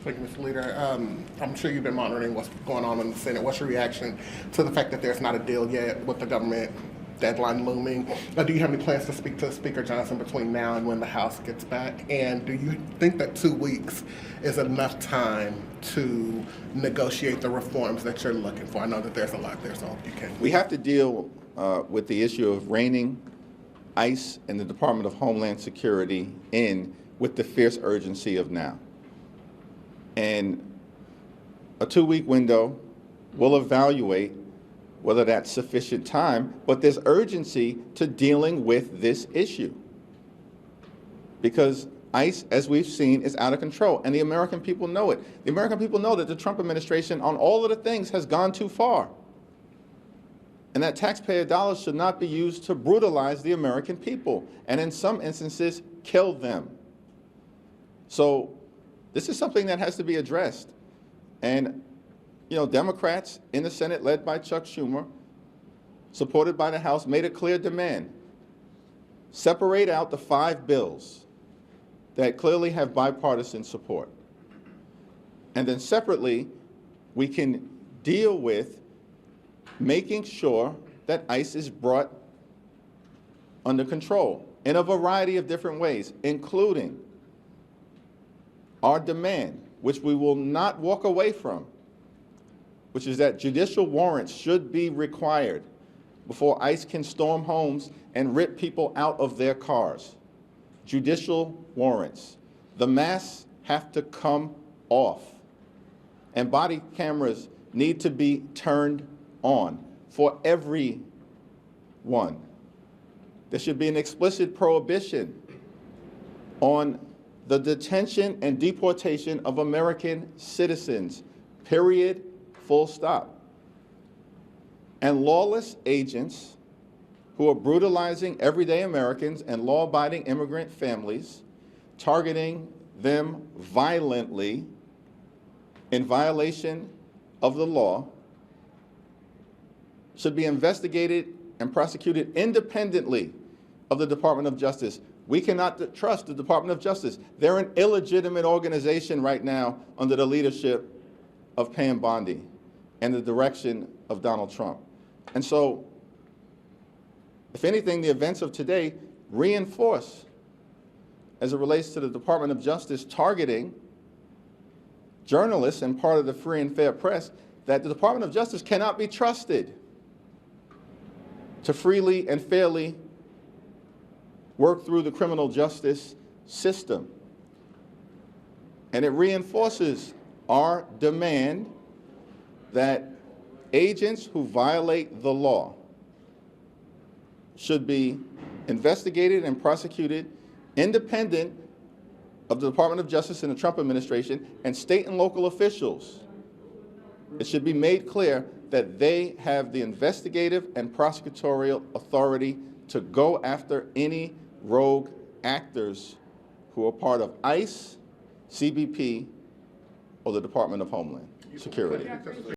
Thank you, Mr. Leader. I'm sure you've been monitoring what's going on in the Senate. What's your reaction to the fact that there's not a deal yet with the government deadline looming? Do you have any plans to speak to Speaker Johnson between now and when the House gets back? And do you think that 2 weeks is enough time to negotiate the reforms that you're looking for? I know that there's a lot there, so I hope you can. We have to deal with the issue of reining ICE and the Department of Homeland Security in with the fierce urgency of now. And a 2-week window will evaluate whether that's sufficient time, but there's urgency to dealing with this issue. Because ICE, as we've seen, is out of control, and the American people know it. The American people know that the Trump administration on all of the things has gone too far, and that taxpayer dollars should not be used to brutalize the American people, and in some instances, kill them. So this is something that has to be addressed. And, you know, Democrats in the Senate, led by Chuck Schumer, supported by the House, made a clear demand. Separate out the 5 bills that clearly have bipartisan support. And then separately, we can deal with making sure that ICE is brought under control in a variety of different ways, including our demand, which we will not walk away from, which is that judicial warrants should be required before ICE can storm homes and rip people out of their cars. Judicial warrants. The masks have to come off, and body cameras need to be turned on for everyone. There should be an explicit prohibition on the detention and deportation of American citizens, period, full stop. And lawless agents who are brutalizing everyday Americans and law-abiding immigrant families, targeting them violently in violation of the law, should be investigated and prosecuted independently of the Department of Justice. We cannot trust the Department of Justice. They're an illegitimate organization right now under the leadership of Pam Bondi and the direction of Donald Trump. And so, if anything, the events of today reinforce, as it relates to the Department of Justice targeting journalists and part of the free and fair press, that the Department of Justice cannot be trusted to freely and fairly work through the criminal justice system. And it reinforces our demand that agents who violate the law should be investigated and prosecuted independent of the Department of Justice and the Trump administration and state and local officials. It should be made clear that they have the investigative and prosecutorial authority to go after any rogue actors who are part of ICE, CBP, or the Department of Homeland Security.